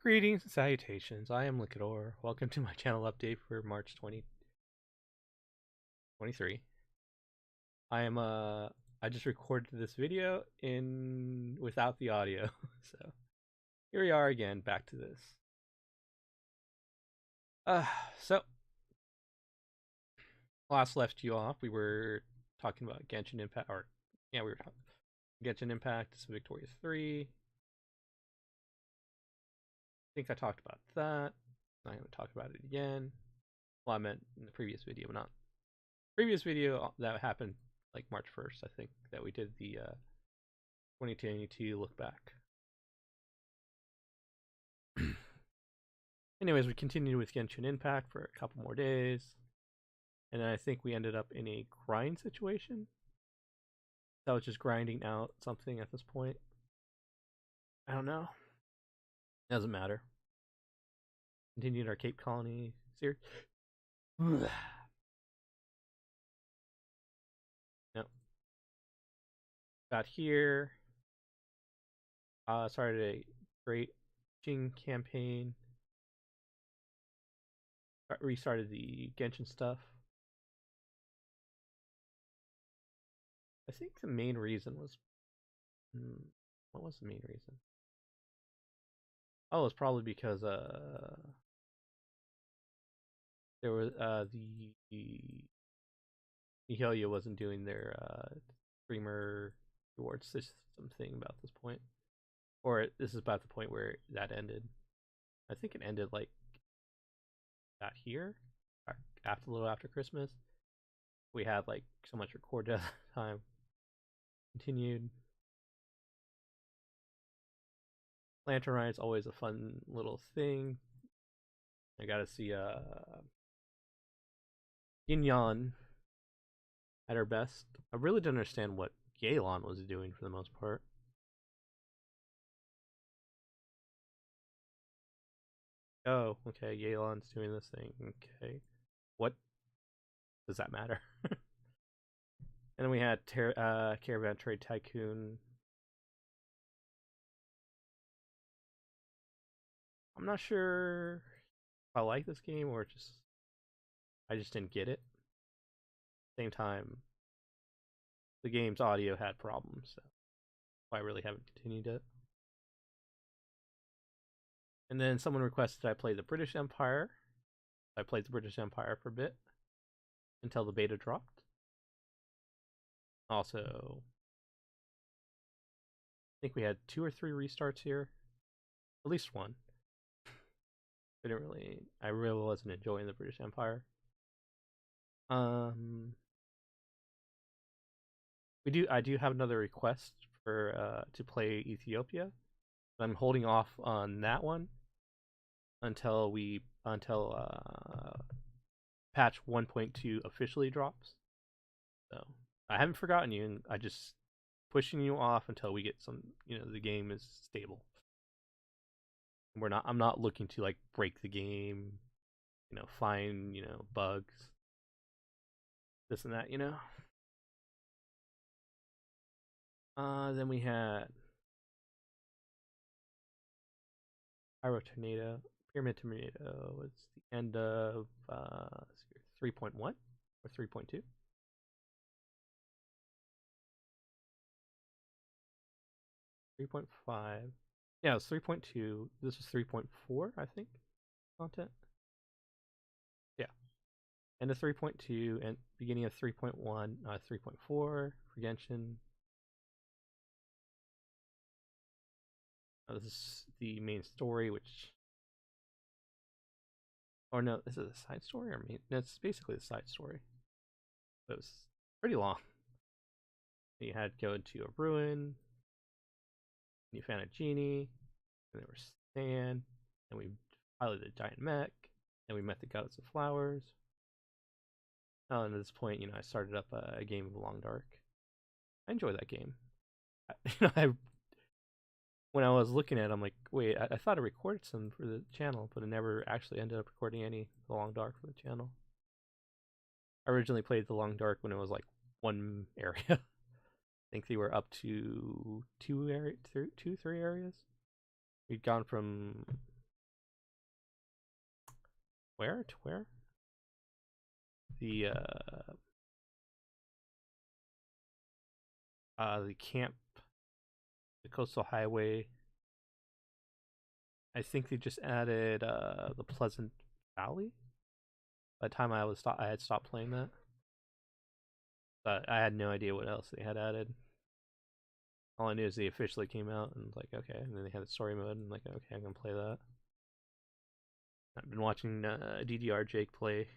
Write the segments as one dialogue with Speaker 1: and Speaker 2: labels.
Speaker 1: Greetings and salutations. I am Liquidor. Welcome to my channel update for March 2023. I just recorded this video without the audio. So here we are again, back to this. So last left you off, we were talking about Genshin Impact, we were talking Genshin Impact, it's Victoria 3. I think I talked about that. I'm not going to talk about it again. Well, I meant in the previous video, but not previous video that happened like March 1st, I think, that we did the 2022 look back. Anyways, we continued with Genshin Impact for a couple more days, and then I think we ended up in a grind situation. That was just grinding out something at this point. I don't know. Doesn't matter. Continued our Cape Colony series. No. Got here. Started a great campaign. Restarted the Genshin stuff. I think the main reason was... what was the main reason? Oh, it's probably because there was the Mihoyo wasn't doing their streamer reward system thing about this point, or this is about the point where that ended. I think it ended like that here, after a little after Christmas. We had like so much record time. Continued. Lantern Ride's always a fun little thing. I gotta see Yin Yan at her best. I really didn't understand what Yelan was doing for the most part. Oh, okay, Yelan's doing this thing. Okay. What does that matter? And then we had Caravan Trade Tycoon. I'm not sure if I like this game or I just didn't get it. Same time, the game's audio had problems, so I really haven't continued it. And then someone requested I play the British Empire. I played the British Empire for a bit until the beta dropped. Also, I think we had 2 or 3 restarts here. At least one. I really wasn't enjoying the British Empire. I do have another request for to play Ethiopia. I'm holding off on that one until patch 1.2 officially drops. So I haven't forgotten you, and I just pushing you off until we get some, the game is stable. I'm not looking to like break the game, find, bugs, this and that, Then we had Pyramid Tornado was the end of 3.1 or 3.2. 3.5. Yeah, it was 3.2. This was 3.4, I think. Content. Yeah. End of 3.2 and beginning of 3.1, 3.4 for Genshin. This is the main story, which... Or no, this is a side story? Or main? No, it's basically a side story. But it was pretty long. You had to go into a ruin. You found a genie. And there was sand. And we piloted a giant mech. And we met the goddess of flowers. Oh, and at this point, I started up a game of Long Dark. I enjoy that game. When I was looking at it, I'm like, wait, I thought I recorded some for the channel, but I never actually ended up recording any The Long Dark for the channel. I originally played The Long Dark when it was like one area. I think they were up to 3 areas. We'd gone from Where? To where? The camp, the coastal highway. I think they just added the Pleasant Valley. By the time I had stopped playing that, but I had no idea what else they had added. All I knew is they officially came out and like, okay, and then they had the story mode and like, okay, I'm gonna play that. I've been watching DDR Jake play.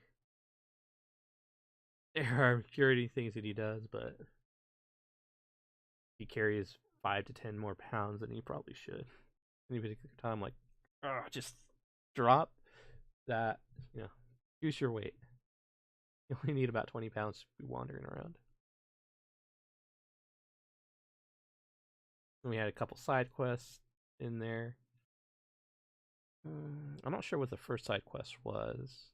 Speaker 1: There are purity things that he does, but he carries 5 to 10 more pounds than he probably should. Any particular time, like, just drop that, reduce your weight. You only need about 20 pounds to be wandering around. And we had a couple side quests in there. I'm not sure what the first side quest was.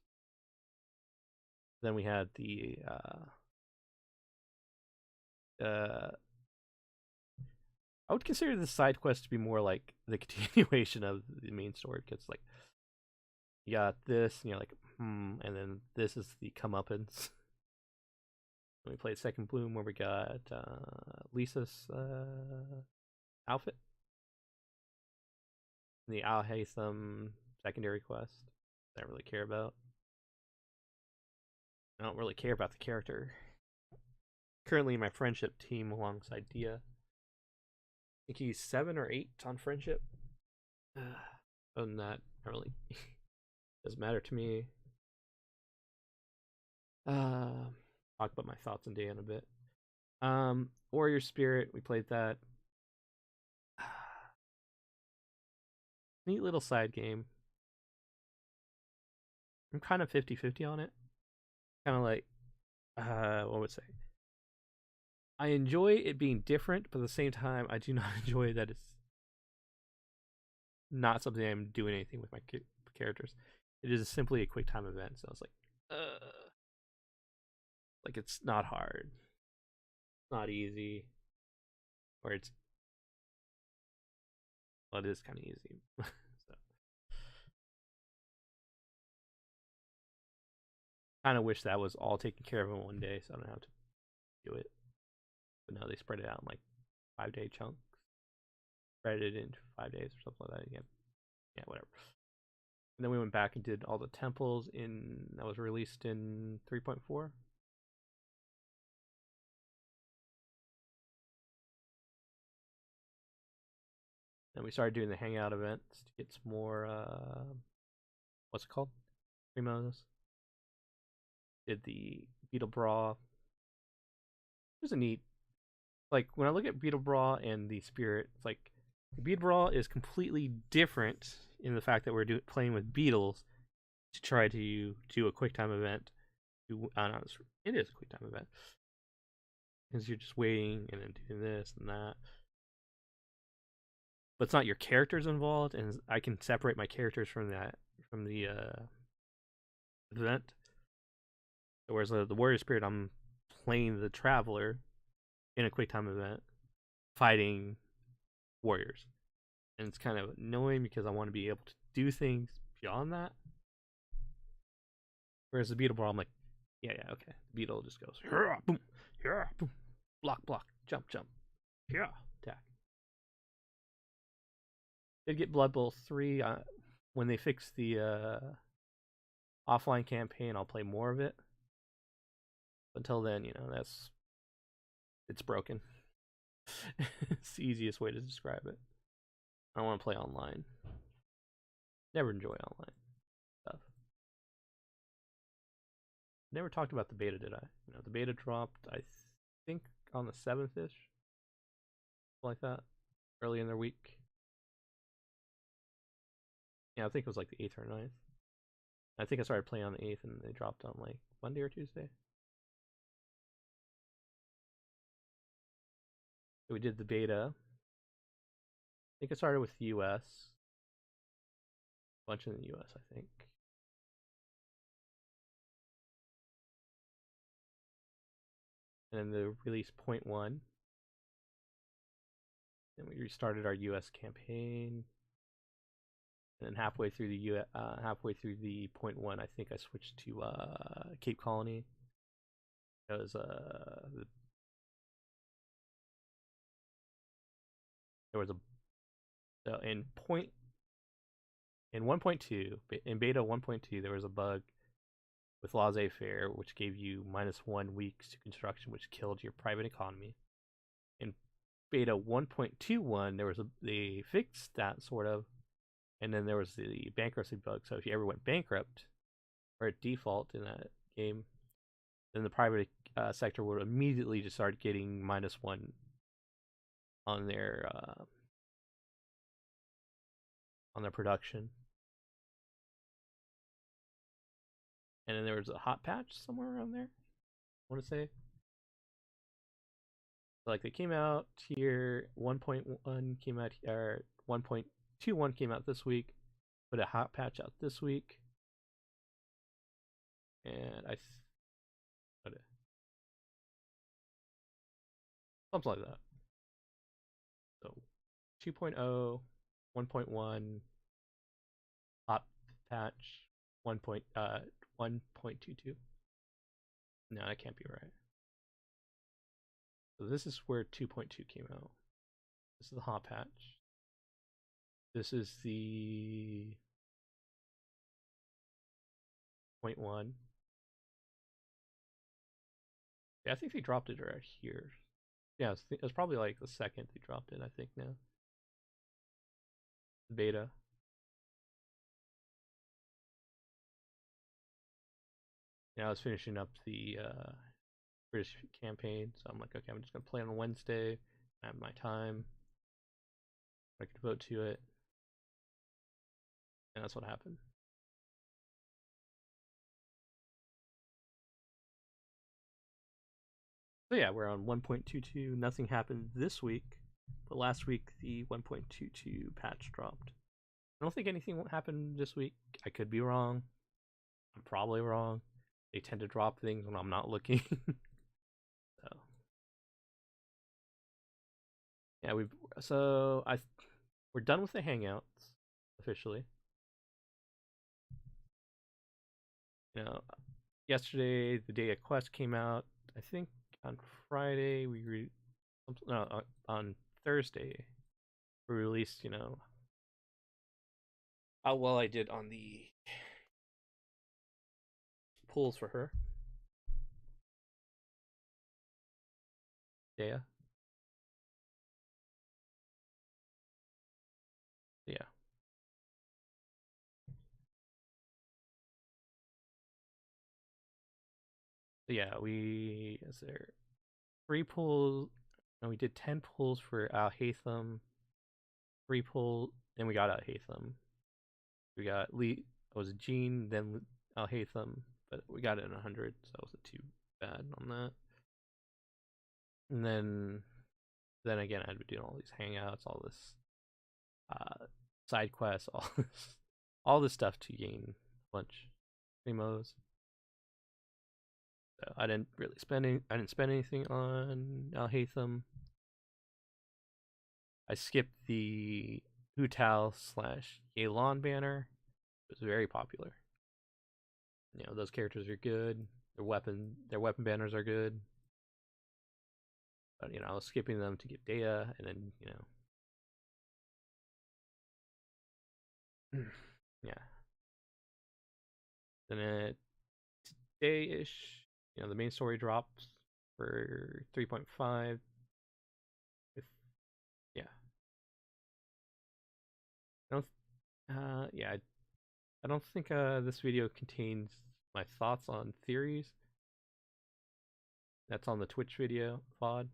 Speaker 1: Then we had the I would consider the side quest to be more like the continuation of the main story, because like you got this and you're like, and then this is the comeuppance. We played Second Bloom where we got Lisa's outfit. The Al Haytham secondary quest I don't really care about. I don't really care about the character. Currently in my friendship team alongside Dia. I think he's 7 or 8 on friendship. Other than that, not really doesn't matter to me. Talk about my thoughts on Day in a bit. Warrior Spirit, we played that. Neat little side game. I'm kind of 50-50 on it. Kind of like, what would I say? I enjoy it being different, but at the same time, I do not enjoy that it's not something I'm doing anything with my characters. It is simply a quick time event, so I was like it's not hard, not easy, or it is kind of easy. So, kind of wish that was all taken care of in one day, so I don't have to do it. But no, they spread it out in like 5-day chunks. Spread it into 5 days or something like that. Yeah, whatever. And then we went back and did all the temples that was released in 3.4. Then we started doing the hangout events to get some more what's it called? Primos. Did the Beetle Brawl. It was a neat, like when I look at Beetle Brawl and the Spirit, it's like the Beetle Brawl is completely different in the fact that we're playing with beetles to try to do a quick time event. It is a quick time event because you're just waiting and then doing this and that. But it's not your characters involved, and I can separate my characters from the event. Whereas the Warrior Spirit, I'm playing the Traveler in a quick time event, fighting warriors, and it's kind of annoying because I want to be able to do things beyond that. Whereas the Beetle Brawl, I'm like, yeah, okay. The Beetle just goes, boom, boom, block, jump, attack. Did get Blood Bowl 3 when they fix the offline campaign. I'll play more of it. Until then, it's broken. It's the easiest way to describe it. I don't want to play online. Never enjoy online stuff. Never talked about the beta, did I? The beta dropped, I think, on the 7th-ish. Like that. Early in their week. Yeah, I think it was like the 8th or 9th. I think I started playing on the 8th and they dropped on like Monday or Tuesday. So we did the beta. I think it started with the US. A bunch in the US, I think. And then the release 0.1. Then we restarted our US campaign. And then halfway through the point one, I think I switched to Cape Colony. Because there was a so in 1.2 in beta 1.2 there was a bug with laissez-faire which gave you -1 weeks to construction, which killed your private economy. In beta 1.21 they fixed that sort of, and then there was the bankruptcy bug. So if you ever went bankrupt or at default in that game, then the private sector would immediately just start getting -1 on their production. And then there was a hot patch somewhere around there, I want to say. So like they came out here, 1.1 came out, or 1.21 came out this week, put a hot patch out this week, and something like that. So 2.0, 1.1, hot patch, 1.22. No, that can't be right. So this is where 2.2 came out. This is the hot patch. This is the 0.1. Yeah, I think they dropped it right here. Yeah, it's probably like the second they dropped it, I think, now. Beta. Yeah, I was finishing up the British campaign, so I'm like, okay, I'm just gonna play on Wednesday. I have my time. I could devote to it, and that's what happened. So yeah, we're on 1.22. Nothing happened this week, but last week the 1.22 patch dropped. I don't think anything happened this week. I could be wrong. I'm probably wrong. They tend to drop things when I'm not looking. So yeah, we're done with the Hangouts officially. You know, yesterday the day a quest came out. I think on Friday on Thursday we released, how well I did on the pulls for her. Yeah. Yeah. So yeah, is there 3 pulls? No, we did 10 pulls for Al Haytham. 3 pulls, and we got Al Haytham. We got Lee. Was it Gene, then Al Haytham, but we got it in 100, so it wasn't too bad on that. And then again, I had been doing all these hangouts, all this side quests, all this stuff to gain a bunch of primos. So I didn't spend anything on Al Haytham. I skipped the Hutal / Yelan banner. It was very popular. Those characters are good. Their weapon banners are good. But I was skipping them to get data, and then yeah. Then today-ish, the main story drops for 3.5. Yeah. I don't think this video contains my thoughts on theories. That's on the Twitch video VOD.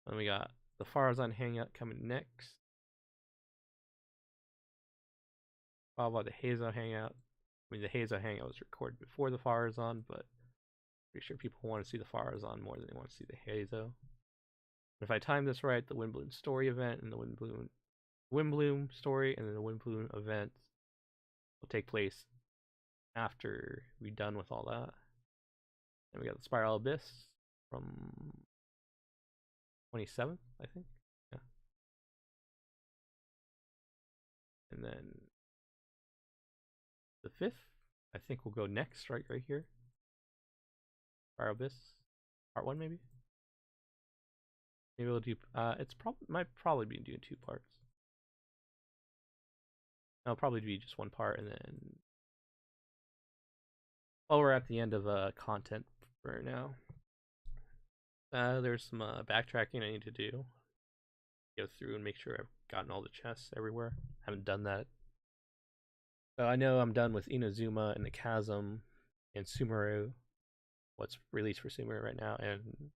Speaker 1: Then we got the Farazan Hangout coming next. Followed by the Hazo Hangout. I mean, the Hazo Hangout was recorded before the Farazan, but pretty sure people want to see the Farazan more than they want to see the Hazo. If I time this right, the Windbloom story event and the Windbloom story and then the Windbloom event will take place after we're done with all that. And we got the Spiral Abyss from 27th, I think. Yeah. And then the 5th, I think we'll go next, right here. Fire Abyss, part 1 maybe. Maybe we'll do. It's might probably be doing 2 parts. It'll probably be just 1 part, and then. Oh, we're at the end of content for now. There's some backtracking I need to do. Go through and make sure I've gotten all the chests everywhere. Haven't done that. So I know I'm done with Inazuma and the Chasm and Sumeru. What's released for Sumeru right now, and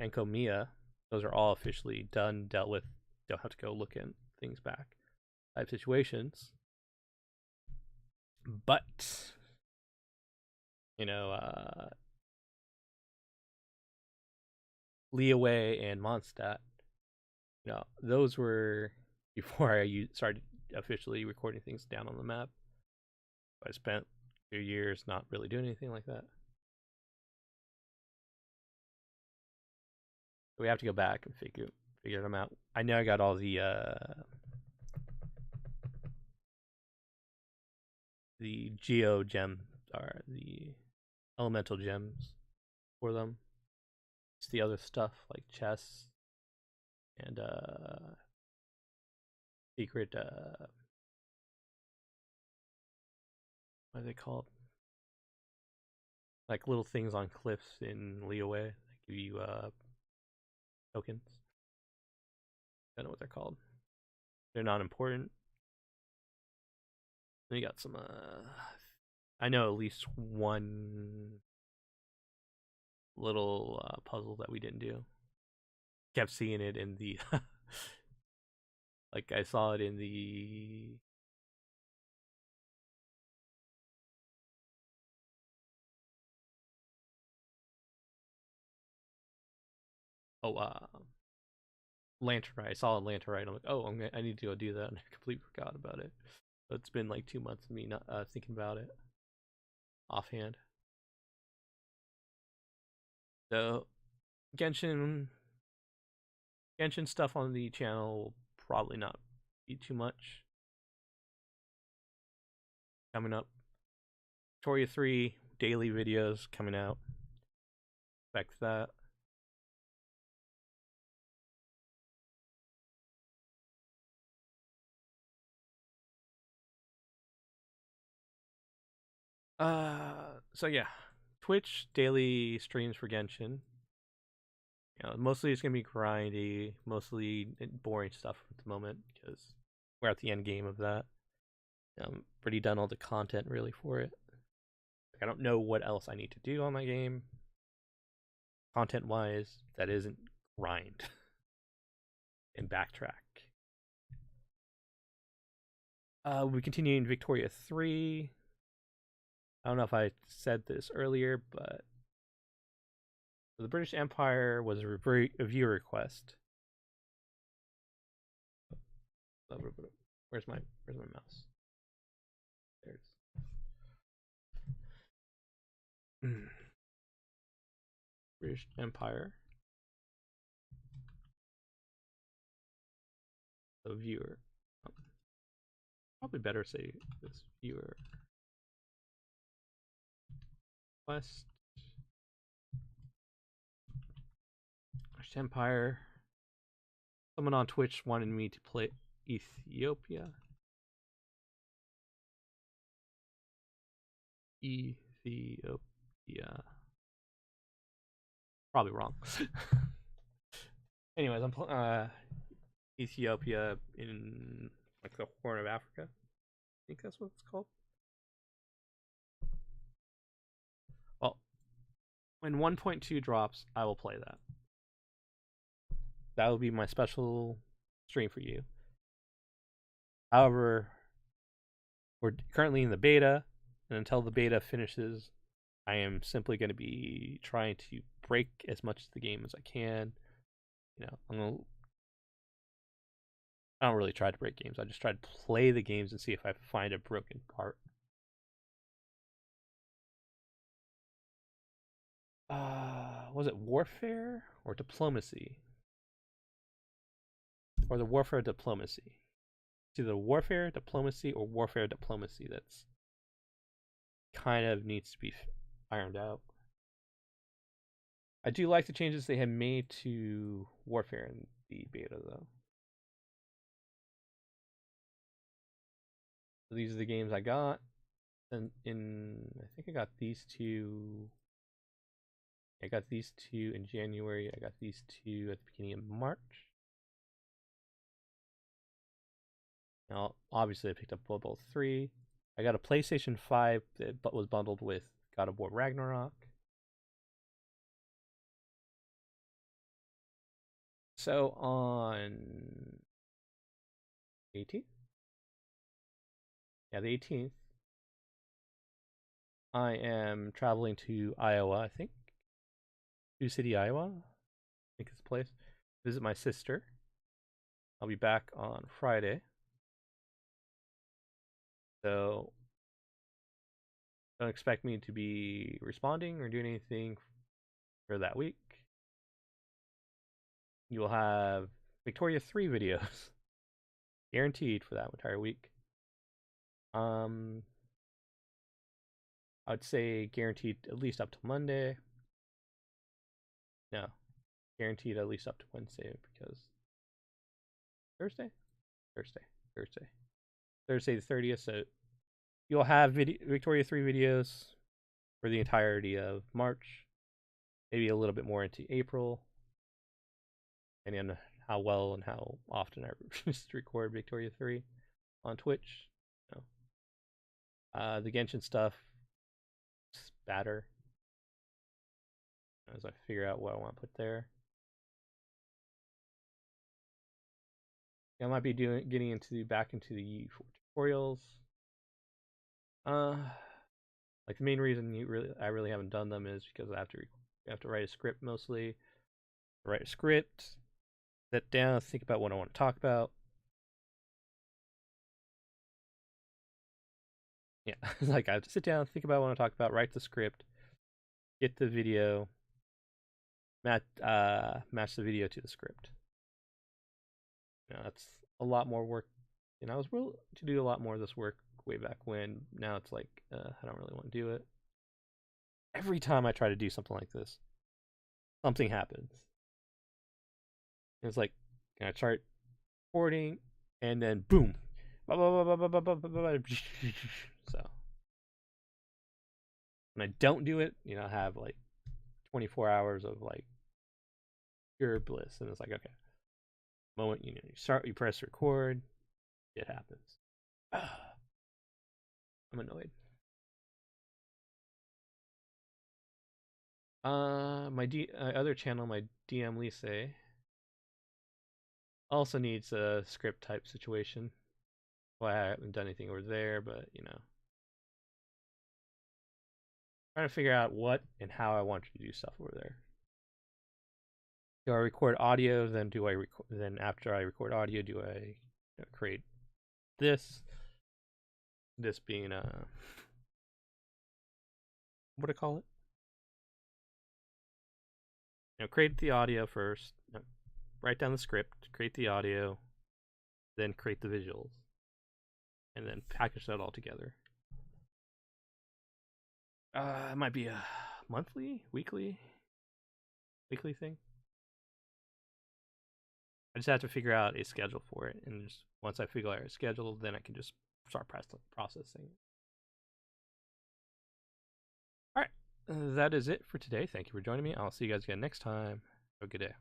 Speaker 1: Enkomiya. Those are all officially done, dealt with. Don't have to go looking things back. Type situations. But Leeway and Mondstadt, those were before I started officially recording things down on the map. I spent 2 years not really doing anything like that. We have to go back and figure them out. I know I got all the geo gem, or the elemental gems for them. It's the other stuff like chests and secret what are they called? Like little things on cliffs in Leeway that give you tokens. I don't know what they're called. They're not important. Then you got some I know at least one little puzzle that we didn't do. Kept seeing it in the like I saw it in the Lanternite. I saw a Lanternite. I'm like, oh, I need to go do that, and I completely forgot about it. So it's been like 2 months of me not thinking about it offhand. So Genshin stuff on the channel will probably not be too much. Coming up, Victoria 3 daily videos coming out. Expect that. So yeah, Twitch daily streams for Genshin. Mostly it's gonna be grindy, mostly boring stuff at the moment because we're at the end game of that. I'm pretty done all the content really for it. I don't know what else I need to do on my game, content wise, that isn't grind and backtrack. We continue in Victoria 3. I don't know if I said this earlier, but the British Empire was a viewer request. Where's my mouse? There's British Empire. The viewer. Probably better say this viewer request. British Empire. Someone on Twitch wanted me to play Ethiopia. Probably wrong. Anyways, I'm Ethiopia in like the Horn of Africa. I think that's what it's called. Well, when 1.2 drops, I will play that. That will be my special stream for you. However, we're currently in the beta, and until the beta finishes, I am simply going to be trying to break as much of the game as I can. I don't really try to break games. I just try to play the games and see if I find a broken part. Was it warfare or diplomacy? Or the warfare diplomacy? either warfare, diplomacy, or warfare diplomacy. That's kind of needs to be ironed out. I do like the changes they have made to warfare in the beta, though. So these are the games I got. And I think I got these two. I got these two in January. I got these two at the beginning of March. Now, obviously, I picked up Blood Bowl 3. I got a PlayStation 5 that was bundled with God of War Ragnarok. So on 18th? Yeah, the 18th, I am traveling to Iowa, I think. Sioux City, Iowa. I think it's the place. Visit my sister. I'll be back on Friday. So don't expect me to be responding or doing anything for that week. You will have Victoria 3 videos guaranteed for that entire week. I'd say guaranteed at least up to Monday. No, guaranteed at least up to Wednesday because Thursday the 30th. So you'll have Victoria 3 videos for the entirety of March, maybe a little bit more into April, depending on how well and how often I just record Victoria 3 on Twitch. The Genshin stuff, spatter, as I figure out what I want to put there. I might be getting back into the tutorials. Like the main reason I really haven't done them is because I have to write a script mostly. Write a script, sit down, think about what I want to talk about. Yeah, like I have to sit down, think about what I want to talk about, write the script, get the video, match the video to the script. That's a lot more work. I was willing to do a lot more of this work way back when. Now it's like I don't really want to do it. Every time I try to do something like this, something happens. It's like I start recording, and then boom. So when I don't do it, I have like 24 hours of like pure bliss, and it's like okay, moment you press record, it happens. I'm annoyed. My other channel, my DM Lise, also needs a script type situation. Well, I haven't done anything over there, but trying to figure out what and how I want to do stuff over there. Do I record audio? Then Then after I record audio, do I create this? This being what do I call it? Create the audio first. Write down the script. Create the audio. Then create the visuals, and then package that all together. It might be a monthly, weekly thing. I just have to figure out a schedule for it, and just once I figure out a schedule, then I can just start processing. All right, that is it for today. Thank you for joining me. I'll see you guys again next time. Have a good day.